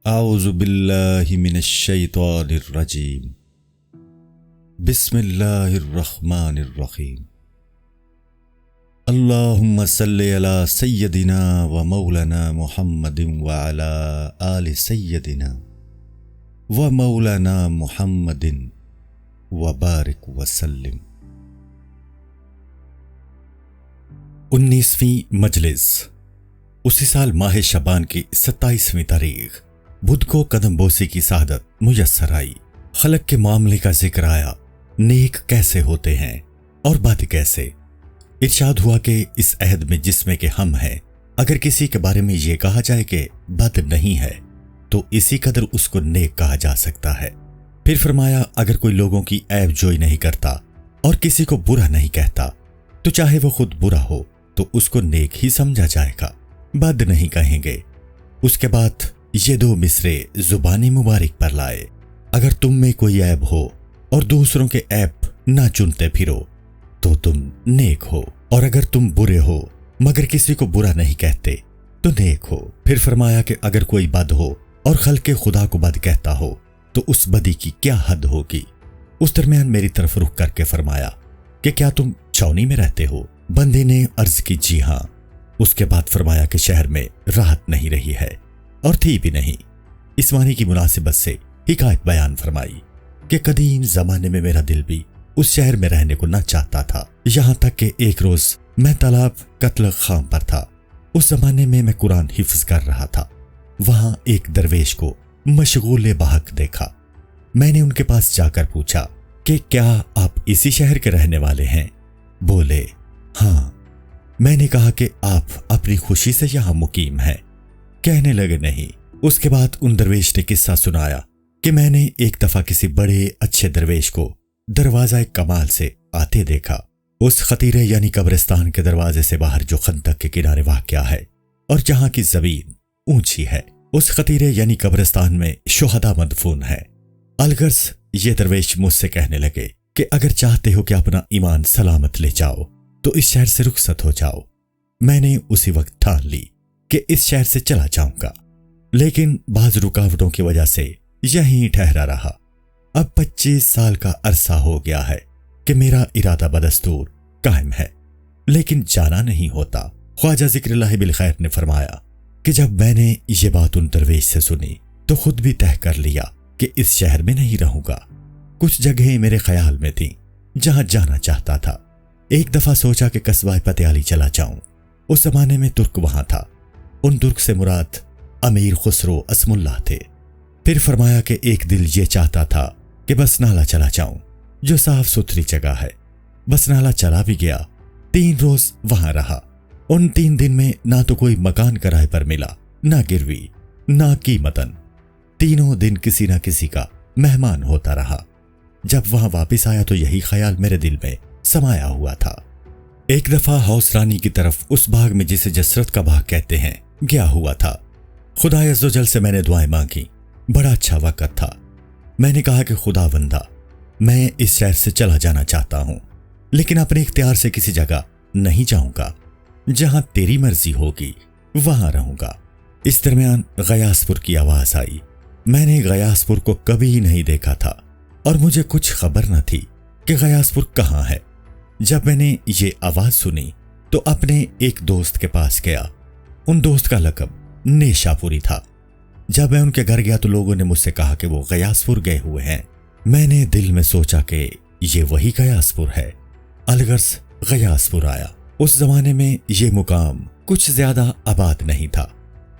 اعوذ باللہ من الشیطان الرجیم بسم اللہ الرحمن الرحیم اللہم صلی علی سیدنا و مولانا محمد وعلی آل سیدنا و مولانا محمد وبارک وسلم۔ 19ویں مجلس اسی سال ماہ شعبان کی 27ویں تاریخ بدھ کو قدم بوسی کی سعادت میسر آئی۔ خلق کے معاملے کا ذکر آیا، نیک کیسے ہوتے ہیں اور بد کیسے۔ ارشاد ہوا کہ اس عہد میں جس میں کہ ہم ہیں، اگر کسی کے بارے میں یہ کہا جائے کہ بد نہیں ہے تو اسی قدر اس کو نیک کہا جا سکتا ہے۔ پھر فرمایا اگر کوئی لوگوں کی عیب جوئی نہیں کرتا اور کسی کو برا نہیں کہتا تو چاہے وہ خود برا ہو تو اس کو نیک ہی سمجھا جائے گا، بد نہیں کہیں گے۔ اس کے بعد یہ 2 مصرے زبانی مبارک پر لائے، اگر تم میں کوئی عیب ہو اور دوسروں کے عیب نہ چنتے پھرو تو تم نیک ہو، اور اگر تم برے ہو مگر کسی کو برا نہیں کہتے تو نیک ہو۔ پھر فرمایا کہ اگر کوئی بد ہو اور خلق خدا کو بد کہتا ہو تو اس بدی کی کیا حد ہوگی۔ اس درمیان میری طرف رخ کر کے فرمایا کہ کیا تم چھاؤنی میں رہتے ہو؟ بندے نے عرض کی جی ہاں۔ اس کے بعد فرمایا کہ شہر میں راحت نہیں رہی ہے اور تھی بھی نہیں۔ اس معنی کی مناسبت سے حکایت بیان فرمائی کہ قدیم زمانے میں میرا دل بھی اس شہر میں رہنے کو نہ چاہتا تھا، یہاں تک کہ ایک روز میں تالاب قتل خام پر تھا۔ اس زمانے میں قرآن حفظ کر رہا تھا، وہاں ایک درویش کو مشغول بحق دیکھا۔ میں نے ان کے پاس جا کر پوچھا کہ کیا آپ اسی شہر کے رہنے والے ہیں؟ بولے ہاں۔ میں نے کہا کہ آپ اپنی خوشی سے یہاں مقیم ہیں؟ کہنے لگے نہیں۔ اس کے بعد ان درویش نے قصہ سنایا کہ میں نے ایک دفعہ کسی بڑے اچھے درویش کو دروازہ کمال سے آتے دیکھا۔ اس خطیرے یعنی قبرستان کے دروازے سے باہر جو خندق کے کنارے واقع ہے اور جہاں کی زمین اونچی ہے، اس خطیرے یعنی قبرستان میں شہداء مدفون ہے۔ الغرض یہ درویش مجھ سے کہنے لگے کہ اگر چاہتے ہو کہ اپنا ایمان سلامت لے جاؤ تو اس شہر سے رخصت ہو جاؤ۔ میں نے اسی وقت ٹھان لی کہ اس شہر سے چلا جاؤں گا، لیکن بعض رکاوٹوں کی وجہ سے یہیں ٹھہرا رہا۔ اب 25 سال کا عرصہ ہو گیا ہے کہ میرا ارادہ بدستور قائم ہے، لیکن جانا نہیں ہوتا۔ خواجہ ذکر اللہ بالخیر نے فرمایا کہ جب میں نے یہ بات ان درویش سے سنی تو خود بھی طے کر لیا کہ اس شہر میں نہیں رہوں گا۔ کچھ جگہیں میرے خیال میں تھیں جہاں جانا چاہتا تھا۔ ایک دفعہ سوچا کہ قصبہ پتیالی چلا جاؤں، اس زمانے میں ترک وہاں تھا۔ ان ترک سے مراد امیر خسرو اسم اللہ تھے۔ پھر فرمایا کہ ایک دل یہ چاہتا تھا کہ بس نالہ چلا جاؤں جو صاف ستھری جگہ ہے۔ بس نالہ چلا بھی گیا، 3 روز وہاں رہا۔ ان 3 دن میں نہ تو کوئی مکان کرائے پر ملا، نہ گروی، نہ قیمتن۔ تینوں دن کسی نہ کسی کا مہمان ہوتا رہا۔ جب وہاں واپس آیا تو یہی خیال میرے دل میں سمایا ہوا تھا۔ ایک دفعہ ہاؤس رانی کی طرف اس باغ میں جسے جسرت کا باغ کہتے ہیں گیا ہوا تھا۔ خدا عز و جل سے میں نے دعائیں مانگی، بڑا اچھا وقت تھا۔ میں نے کہا کہ خدا بندہ، میں اس شہر سے چلا جانا چاہتا ہوں، لیکن اپنے اختیار سے کسی جگہ نہیں جاؤں گا، جہاں تیری مرضی ہوگی وہاں رہوں گا۔ اس درمیان غیاث پور کی آواز آئی۔ میں نے غیاث پور کو کبھی نہیں دیکھا تھا اور مجھے کچھ خبر نہ تھی کہ غیاث پور کہاں ہے۔ جب میں نے یہ آواز سنی تو اپنے ایک دوست کے پاس گیا۔ ان دوست کا لقب نیشا پوری تھا۔ جب میں ان کے گھر گیا تو لوگوں نے مجھ سے کہا کہ وہ غیاث پور گئے ہوئے ہیں۔ میں نے دل میں سوچا کہ یہ وہی غیاث پور ہے۔ الغرض غیاث پور آیا۔ اس زمانے میں یہ مقام کچھ زیادہ آباد نہیں تھا،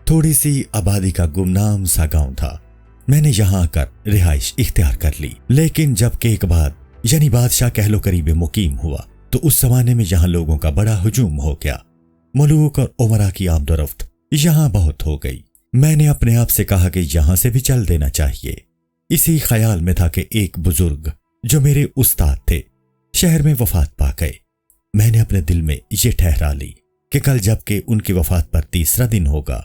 تھوڑی سی آبادی کا گمنام سا گاؤں تھا۔ میں نے یہاں آ کر رہائش اختیار کر لی، لیکن جب کہ ایک بعد یعنی بادشاہ کہلو قریب مقیم ہوا تو اس زمانے میں یہاں لوگوں کا بڑا ہجوم ہو گیا۔ ملوک اور عمرا کی آمد و رفت یہاں بہت ہو گئی۔ میں نے اپنے آپ سے کہا کہ یہاں سے بھی چل دینا چاہیے۔ اسی خیال میں تھا کہ ایک بزرگ جو میرے استاد تھے شہر میں وفات پا گئے۔ میں نے اپنے دل میں یہ ٹھہرا لی کہ کل جب کہ ان کی وفات پر 3را دن ہوگا،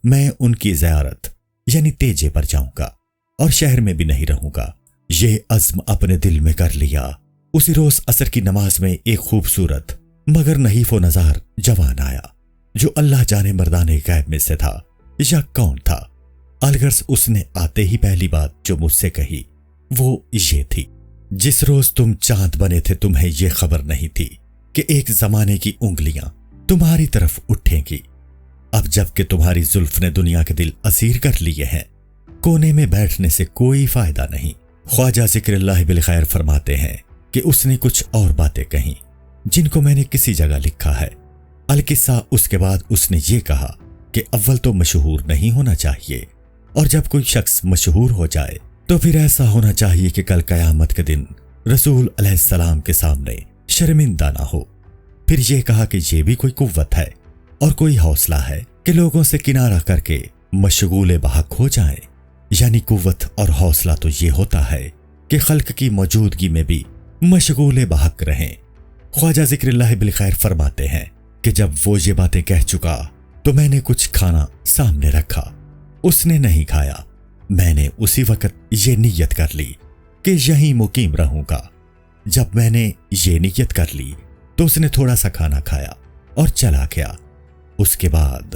میں ان کی زیارت یعنی تیجے پر جاؤں گا اور شہر میں بھی نہیں رہوں گا۔ یہ عزم اپنے دل میں کر لیا۔ اسی روز عصر کی نماز میں ایک خوبصورت مگر نحیف و نزار جوان آیا جو اللہ جانے مردان غیب میں سے تھا یا کون تھا۔ الغرض اس نے آتے ہی پہلی بات جو مجھ سے کہی وہ یہ تھی، جس روز تم چاند بنے تھے تمہیں یہ خبر نہیں تھی کہ ایک زمانے کی انگلیاں تمہاری طرف اٹھیں گی۔ اب جب کہ تمہاری زلف نے دنیا کے دل اسیر کر لیے ہیں، کونے میں بیٹھنے سے کوئی فائدہ نہیں۔ خواجہ ذکر اللہ بالخیر فرماتے ہیں کہ اس نے کچھ اور باتیں کہیں جن کو میں نے کسی جگہ لکھا ہے۔ القصہ اس کے بعد اس نے یہ کہا کہ اول تو مشہور نہیں ہونا چاہیے، اور جب کوئی شخص مشہور ہو جائے تو پھر ایسا ہونا چاہیے کہ کل قیامت کے دن رسول علیہ السلام کے سامنے شرمندہ نہ ہو۔ پھر یہ کہا کہ یہ بھی کوئی قوت ہے اور کوئی حوصلہ ہے کہ لوگوں سے کنارہ کر کے مشغول بحق ہو جائیں، یعنی قوت اور حوصلہ تو یہ ہوتا ہے کہ خلق کی موجودگی میں بھی مشغول بحق رہیں۔ خواجہ ذکر اللہ بالخیر فرماتے ہیں کہ جب وہ یہ باتیں کہہ چکا تو میں نے کچھ کھانا سامنے رکھا، اس نے نہیں کھایا۔ میں نے اسی وقت یہ نیت کر لی کہ یہیں مقیم رہوں گا۔ جب میں نے یہ نیت کر لی تو اس نے تھوڑا سا کھانا کھایا اور چلا گیا۔ اس کے بعد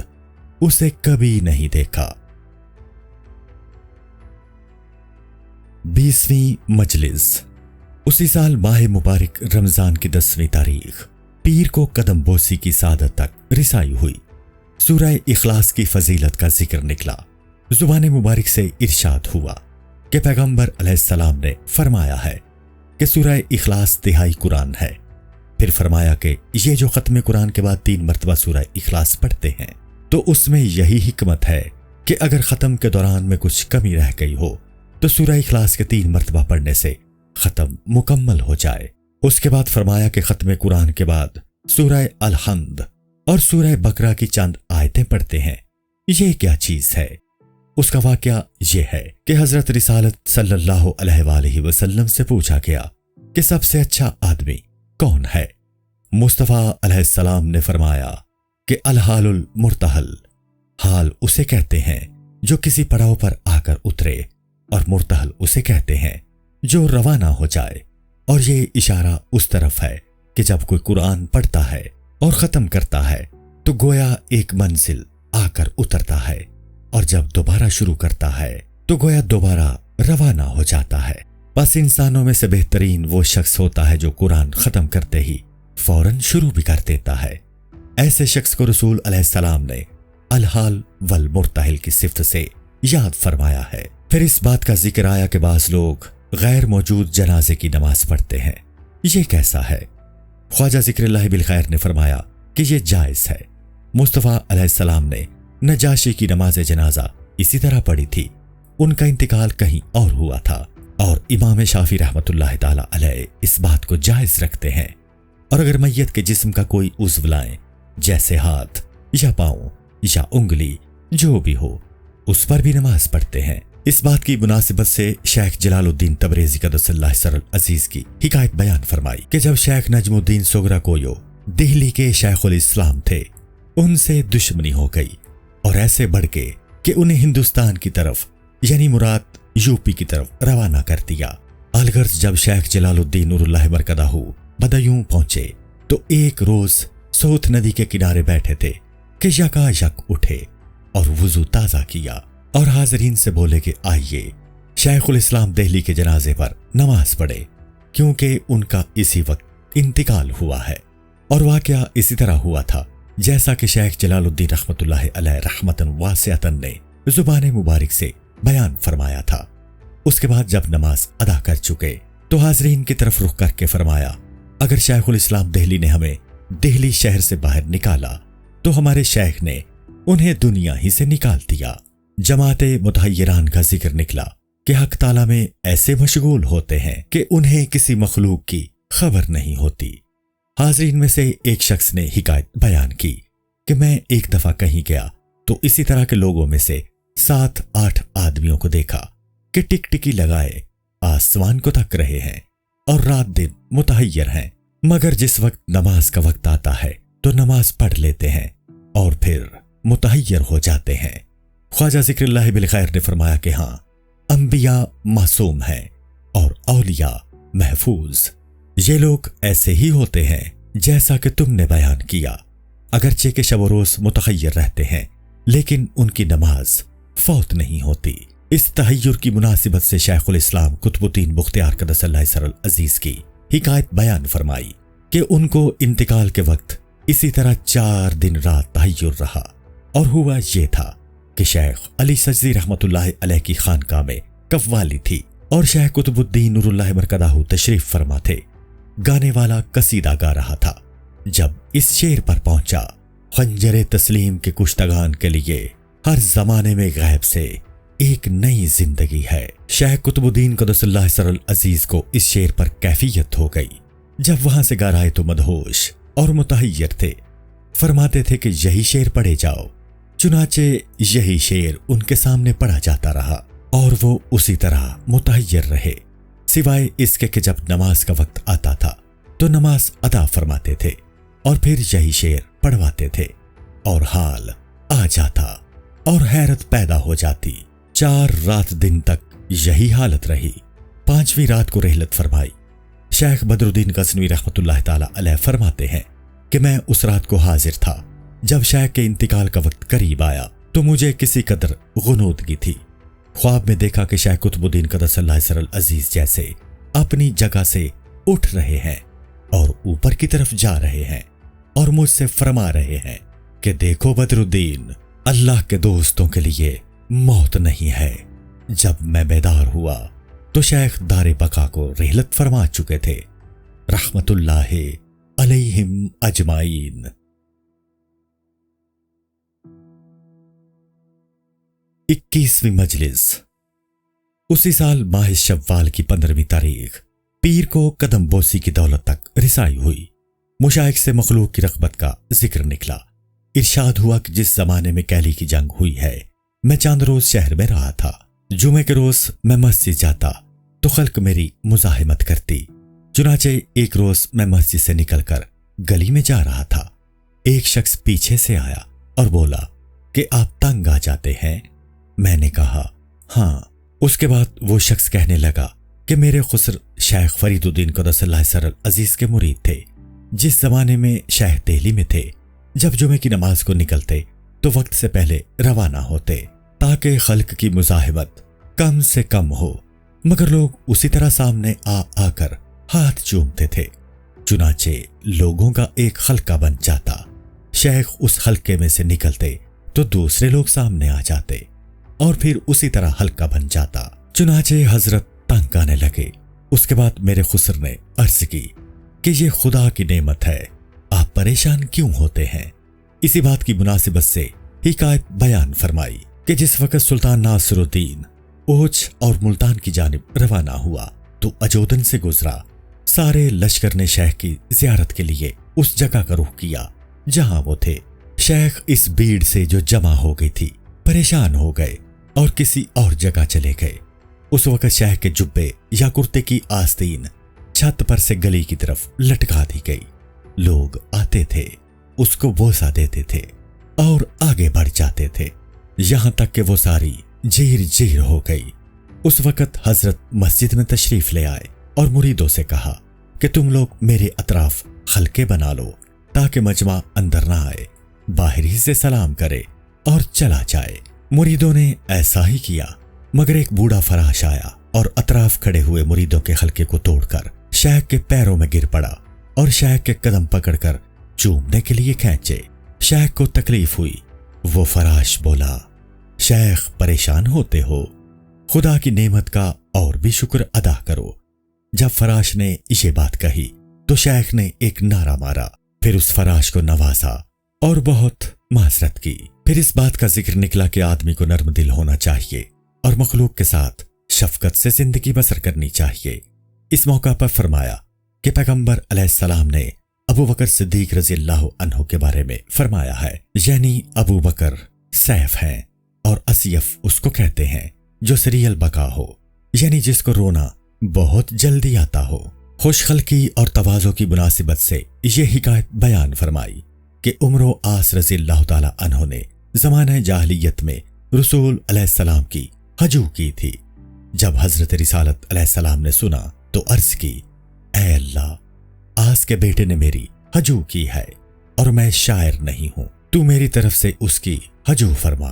اسے کبھی نہیں دیکھا۔ 20ویں مجلس۔ اسی سال ماہ مبارک رمضان کی 10ویں تاریخ پیر کو قدم بوسی کی سعادت تک رسائی ہوئی۔ سورہ اخلاص کی فضیلت کا ذکر نکلا۔ زبان مبارک سے ارشاد ہوا کہ پیغمبر علیہ السلام نے فرمایا ہے کہ سورہ اخلاص تہائی قرآن ہے۔ پھر فرمایا کہ یہ جو ختم قرآن کے بعد 3 مرتبہ سورہ اخلاص پڑھتے ہیں تو اس میں یہی حکمت ہے کہ اگر ختم کے دوران میں کچھ کمی رہ گئی ہو تو سورہ اخلاص کے 3 مرتبہ پڑھنے سے ختم مکمل ہو جائے۔ اس کے بعد فرمایا کہ ختم قرآن کے بعد سورہ الحمد اور سورہ بقرہ کی چند آیتیں پڑھتے ہیں۔ یہ کیا چیز ہے؟ اس کا واقعہ یہ ہے کہ حضرت رسالت صلی اللہ علیہ وآلہ وسلم سے پوچھا گیا کہ سب سے اچھا آدمی کون ہے؟ مصطفیٰ علیہ السلام نے فرمایا کہ الحال المرتحل، حال اسے کہتے ہیں جو کسی پڑاؤ پر آ کر اترے، اور مرتحل اسے کہتے ہیں جو روانہ ہو جائے۔ اور یہ اشارہ اس طرف ہے کہ جب کوئی قرآن پڑھتا ہے اور ختم کرتا ہے تو گویا ایک منزل آ کر اترتا ہے، اور جب دوبارہ شروع کرتا ہے تو گویا دوبارہ روانہ ہو جاتا ہے۔ بس انسانوں میں سے بہترین وہ شخص ہوتا ہے جو قرآن ختم کرتے ہی فوراً شروع بھی کر دیتا ہے۔ ایسے شخص کو رسول علیہ السلام نے الحال والمرتحل کی صفت سے یاد فرمایا ہے۔ پھر اس بات کا ذکر آیا کہ بعض لوگ غیر موجود جنازے کی نماز پڑھتے ہیں۔ یہ کیسا ہے؟ خواجہ ذکر اللہ بالخیر نے فرمایا کہ یہ جائز ہے۔ مصطفیٰ علیہ السلام نے نجاشی کی نماز جنازہ اسی طرح پڑھی تھی۔ ان کا انتقال کہیں اور ہوا تھا، اور امام شافعی رحمۃ اللہ تعالی علیہ اس بات کو جائز رکھتے ہیں۔ اور اگر میت کے جسم کا کوئی عضو لائیں، جیسے ہاتھ یا پاؤں یا انگلی، جو بھی ہو، اس پر بھی نماز پڑھتے ہیں۔ اس بات کی مناسبت سے شیخ جلال الدین تبریزی قدس اللہ سر العزیز کی حکایت بیان فرمائی کہ جب شیخ نجم الدین سغرا کویو دہلی کے شیخ الاسلام تھے، ان سے دشمنی ہو گئی اور ایسے بڑھ کے کہ انہیں ہندوستان کی طرف، یعنی مراد یوپی کی طرف روانہ کر دیا۔ الغرض جب شیخ جلال الدین نور اللہ مرکزہ بدایوں پہنچے تو ایک روز سوت ندی کے کنارے بیٹھے تھے کہ یکا یک اٹھے اور وضو تازہ کیا اور حاضرین سے بولے کہ آئیے شیخ الاسلام دہلی کے جنازے پر نماز پڑھے، کیونکہ ان کا اسی وقت انتقال ہوا ہے۔ اور واقعہ اسی طرح ہوا تھا جیسا کہ شیخ جلال الدین رحمت اللہ علیہ رحمتاً واسعتاً نے زبان مبارک سے بیان فرمایا تھا۔ اس کے بعد جب نماز ادا کر چکے تو حاضرین کی طرف رخ کر کے فرمایا، اگر شیخ الاسلام دہلی نے ہمیں دہلی شہر سے باہر نکالا تو ہمارے شیخ نے انہیں دنیا ہی سے نکال دیا۔ جماعت متحیران کا ذکر نکلا کہ حق تعالیٰ میں ایسے مشغول ہوتے ہیں کہ انہیں کسی مخلوق کی خبر نہیں ہوتی۔ حاضرین میں سے ایک شخص نے حکایت بیان کی کہ میں ایک دفعہ کہیں گیا تو اسی طرح کے لوگوں میں سے 7-8 آدمیوں کو دیکھا کہ ٹک ٹکی لگائے آسمان کو تک رہے ہیں اور رات دن متحیر ہیں، مگر جس وقت نماز کا وقت آتا ہے تو نماز پڑھ لیتے ہیں اور پھر متحیر ہو جاتے ہیں۔ خواجہ ذکر اللہ بالخیر نے فرمایا کہ ہاں، انبیاء معصوم ہیں اور اولیاء محفوظ۔ یہ لوگ ایسے ہی ہوتے ہیں جیسا کہ تم نے بیان کیا، اگرچہ کہ شب و روز متحیر رہتے ہیں، لیکن ان کی نماز فوت نہیں ہوتی۔ اس تحیر کی مناسبت سے شیخ الاسلام قطب الدین بختیار قدس اللہ سر العزیز کی حکایت بیان فرمائی کہ ان کو انتقال کے وقت اسی طرح 4 دن رات تحیر رہا، اور ہوا یہ تھا کہ شیخ علی سجزی رحمت اللہ علیہ کی خانقاہ میں قوالی تھی اور شیخ قطب الدین نور اللہ مرکزہ تشریف فرما تھے۔ گانے والا قصیدہ گا رہا تھا۔ جب اس شعر پر پہنچا، خنجر تسلیم کے کشتگان کے لیے ہر زمانے میں غیب سے ایک نئی زندگی ہے، شیخ قطب الدین قدس اللہ سر العزیز کو اس شعر پر کیفیت ہو گئی۔ جب وہاں سے گا رہے تو مدہوش اور متحیر تھے، فرماتے تھے کہ یہی شعر پڑھے جاؤ۔ چنانچہ یہی شعر ان کے سامنے پڑھا جاتا رہا اور وہ اسی طرح متحیر رہے، سوائے اس کے کہ جب نماز کا وقت آتا تھا تو نماز ادا فرماتے تھے اور پھر یہی شعر پڑھواتے تھے، اور حال آ جاتا اور حیرت پیدا ہو جاتی۔ 4 رات دن تک یہی حالت رہی۔ 5ویں رات کو رحلت فرمائی۔ شیخ بدر الدین غزنوی رحمت اللہ تعالی علیہ فرماتے ہیں کہ میں اس رات کو حاضر تھا۔ جب شیخ کے انتقال کا وقت قریب آیا تو مجھے کسی قدر غنودگی تھی۔ خواب میں دیکھا کہ شیخ قطب الدین قدس اللہ سر العزیز جیسے اپنی جگہ سے اٹھ رہے ہیں اور اوپر کی طرف جا رہے ہیں، اور مجھ سے فرما رہے ہیں کہ دیکھو بدر الدین، اللہ کے دوستوں کے لیے موت نہیں ہے۔ جب میں بیدار ہوا تو شیخ دار بقا کو رحلت فرما چکے تھے، رحمت اللہ علیہم اجمعین۔ 21ویں مجلس۔ اسی سال ماہ شوال کی 15ویں تاریخ پیر کو قدم بوسی کی دولت تک رسائی ہوئی۔ مشائخ سے مخلوق کی رغبت کا ذکر نکلا۔ ارشاد ہوا کہ جس زمانے میں کیلی کی جنگ ہوئی ہے، میں چند روز شہر میں رہا تھا۔ جمعے کے روز میں مسجد جاتا تو خلق میری مزاحمت کرتی۔ چنانچہ ایک روز میں مسجد سے نکل کر گلی میں جا رہا تھا۔ ایک شخص پیچھے سے آیا اور بولا کہ آپ تنگ آ جاتے ہیں؟ میں نے کہا ہاں۔ اس کے بعد وہ شخص کہنے لگا کہ میرے خسر شیخ فرید الدین قدس اللہ سر العزیز کے مرید تھے، جس زمانے میں شیخ دہلی میں تھے۔ جب جمعے کی نماز کو نکلتے تو وقت سے پہلے روانہ ہوتے تاکہ خلق کی مزاحمت کم سے کم ہو، مگر لوگ اسی طرح سامنے آ کر ہاتھ چومتے تھے۔ چنانچہ لوگوں کا ایک حلقہ بن جاتا۔ شیخ اس حلقے میں سے نکلتے تو دوسرے لوگ سامنے آ جاتے اور پھر اسی طرح حلقہ بن جاتا۔ چنانچہ حضرت تنگ آنے لگے۔ اس کے بعد میرے خسر نے عرض کی کہ یہ خدا کی نعمت ہے، آپ پریشان کیوں ہوتے ہیں؟ اسی بات کی مناسبت سے حکایت بیان فرمائی کہ جس وقت سلطان ناصر الدین اوچھ اور ملتان کی جانب روانہ ہوا تو اجودن سے گزرا۔ سارے لشکر نے شیخ کی زیارت کے لیے اس جگہ کا رخ کیا جہاں وہ تھے۔ شیخ اس بھیڑ سے جو جمع ہو گئی تھی پریشان ہو گئے اور کسی اور جگہ چلے گئے۔ اس وقت شیخ کے جبے یا کرتے کی آستین چھت پر سے گلی کی طرف لٹکا دی گئی۔ لوگ آتے تھے، اس کو بوسہ دیتے تھے اور آگے بڑھ جاتے تھے، یہاں تک کہ وہ ساری جیر ہو گئی۔ اس وقت حضرت مسجد میں تشریف لے آئے اور مریدوں سے کہا کہ تم لوگ میرے اطراف حلقے بنا لو تاکہ مجمع اندر نہ آئے، باہر ہی سے سلام کرے اور چلا جائے۔ مریدوں نے ایسا ہی کیا، مگر ایک بوڑھا فراش آیا اور اطراف کھڑے ہوئے مریدوں کے حلقے کو توڑ کر شیخ کے پیروں میں گر پڑا اور شیخ کے قدم پکڑ کر چومنے کے لیے کھینچے۔ شیخ کو تکلیف ہوئی۔ وہ فراش بولا، شیخ پریشان ہوتے ہو، خدا کی نعمت کا اور بھی شکر ادا کرو۔ جب فراش نے یہ بات کہی تو شیخ نے ایک نعرہ مارا، پھر اس فراش کو نوازا اور بہت معذرت کی۔ پھر اس بات کا ذکر نکلا کہ آدمی کو نرم دل ہونا چاہیے اور مخلوق کے ساتھ شفقت سے زندگی بسر کرنی چاہیے۔ اس موقع پر فرمایا کہ پیغمبر علیہ السلام نے ابو بکر صدیق رضی اللہ عنہ کے بارے میں فرمایا ہے، یعنی ابو بکر سیف ہیں اور اسیف اس کو کہتے ہیں جو سری البقا ہو، یعنی جس کو رونا بہت جلدی آتا ہو۔ خوش خلقی اور تواضع کی مناسبت سے یہ حکایت بیان فرمائی کہ عمر و آس رضی اللہ تعالی عنہ نے زمانہ جاہلیت میں رسول علیہ السلام کی ہجو کی تھی۔ جب حضرت رسالت علیہ السلام نے سنا تو عرض کی، اے اللہ، آس کے بیٹے نے میری ہجو کی ہے اور میں شاعر نہیں ہوں، تو میری طرف سے اس کی ہجو فرما۔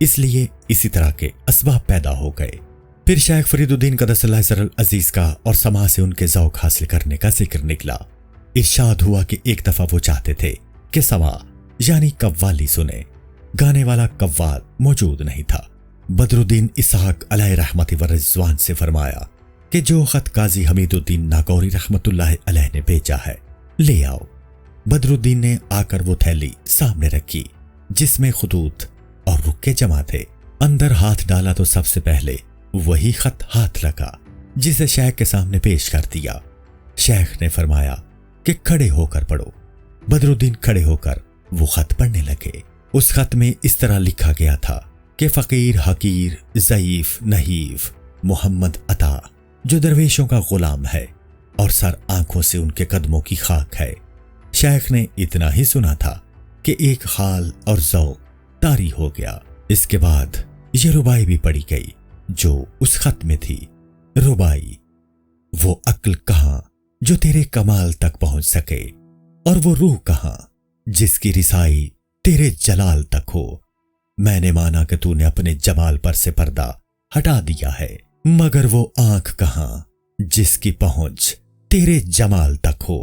اس لیے اسی طرح کے اسباب پیدا ہو گئے۔ پھر شیخ فرید الدین قدس اللہ سر العزیز کا اور سما سے ان کے ذوق حاصل کرنے کا ذکر نکلا۔ ارشاد ہوا کہ ایک دفعہ وہ چاہتے تھے کہ سما یعنی قوالی سنے، گانے والا قوال موجود نہیں تھا۔ بدر الدین اسحاق علیہ رحمت و رضوان سے فرمایا کہ جو خط قاضی حمید الدین ناگوری رحمت اللہ علیہ نے بھیجا ہے لے آؤ۔ بدر الدین نے آ کر وہ تھیلی سامنے رکھی جس میں خطوط اور رکے جمع تھے۔ اندر ہاتھ ڈالا تو سب سے پہلے وہی خط ہاتھ لگا جسے شیخ کے سامنے پیش کر دیا۔ شیخ نے فرمایا کہ کھڑے ہو کر پڑھو۔ بدر الدین کھڑے ہو کر وہ خط پڑھنے لگے۔ اس خط میں اس طرح لکھا گیا تھا کہ فقیر، حقیر، ضعیف، نحیف محمد عطا جو درویشوں کا غلام ہے اور سر آنکھوں سے ان کے قدموں کی خاک ہے۔ شیخ نے اتنا ہی سنا تھا کہ ایک حال اور ذوق طاری ہو گیا۔ اس کے بعد یہ ربائی بھی پڑھی گئی جو اس خط میں تھی۔ ربائی: وہ عقل کہاں جو تیرے کمال تک پہنچ سکے، اور وہ روح کہاں جس کی رسائی تیرے جلال تک ہو۔ میں نے مانا کہ تو نے اپنے جمال پر سے پردہ ہٹا دیا ہے، مگر وہ آنکھ کہاں جس کی پہنچ تیرے جمال تک ہو۔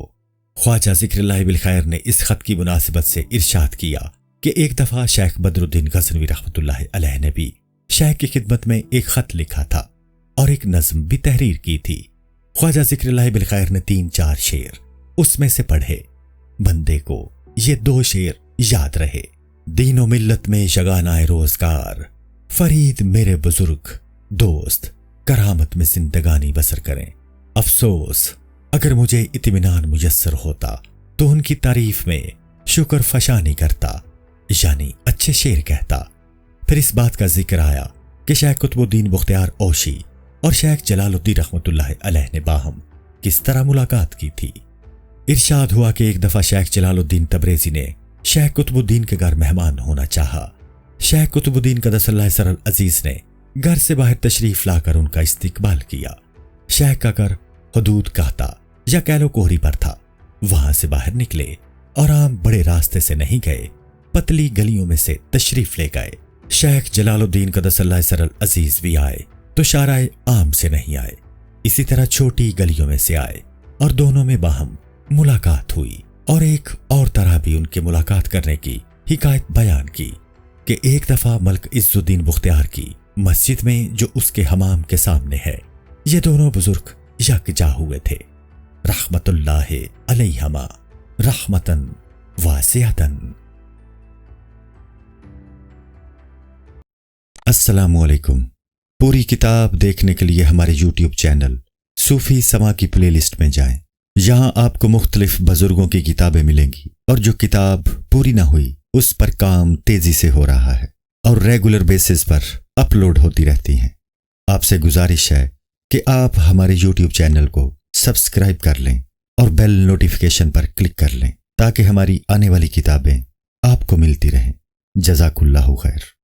خواجہ ذکر اللہ بالخیر نے اس خط کی مناسبت سے ارشاد کیا کہ ایک دفعہ شیخ بدر الدین غزنوی رحمت اللہ علیہ نے بھی شیخ کی خدمت میں ایک خط لکھا تھا اور ایک نظم بھی تحریر کی تھی۔ خواجہ ذکر اللہ بالخیر نے 3-4 شعر اس میں سے پڑھے۔ بندے کو یہ 2 شعر یاد رہے: دین و ملت میں شگانائے روزگار، فرید میرے بزرگ دوست کرامت میں زندگانی بسر کریں۔ افسوس اگر مجھے اطمینان میسر ہوتا تو ان کی تعریف میں شکر فشانی کرتا، یعنی اچھے شعر کہتا۔ پھر اس بات کا ذکر آیا کہ شیخ قطب الدین بختیار اوشی اور شیخ جلال الدین رحمت اللہ علیہ نے باہم کس طرح ملاقات کی تھی۔ ارشاد ہوا کہ ایک دفعہ شیخ جلال الدین تبریزی نے شیخ قطب الدین کے گھر مہمان ہونا چاہا۔ شیخ قطب الدین قدس اللہ سر العزیز نے گھر سے باہر تشریف لا کر ان کا استقبال کیا۔ شیخ کا گھر حدود کہتا یا کہہ لو کوہری پر تھا۔ وہاں سے باہر نکلے اور عام بڑے راستے سے نہیں گئے، پتلی گلیوں میں سے تشریف لے گئے۔ شیخ جلال الدین قدس اللہ سر العزیز بھی آئے تو شارع عام سے نہیں آئے، اسی طرح چھوٹی گلیوں میں سے آئے اور دونوں میں باہم ملاقات ہوئی۔ اور ایک اور طرح بھی ان کے ملاقات کرنے کی حکایت بیان کی کہ ایک دفعہ ملک عز الدین بختیار کی مسجد میں جو اس کے حمام کے سامنے ہے، یہ دونوں بزرگ یکجا ہوئے تھے، رحمت اللہ علیہما رحمتن واسعتن۔ السلام علیکم۔ پوری کتاب دیکھنے کے لیے ہمارے یوٹیوب چینل صوفی سما کی پلے لسٹ میں جائیں۔ یہاں آپ کو مختلف بزرگوں کی کتابیں ملیں گی، اور جو کتاب پوری نہ ہوئی اس پر کام تیزی سے ہو رہا ہے اور ریگولر بیسس پر اپلوڈ ہوتی رہتی ہیں۔ آپ سے گزارش ہے کہ آپ ہمارے یوٹیوب چینل کو سبسکرائب کر لیں اور بیل نوٹیفیکیشن پر کلک کر لیں تاکہ ہماری آنے والی کتابیں آپ کو ملتی رہیں۔ جزاک اللہ خیر۔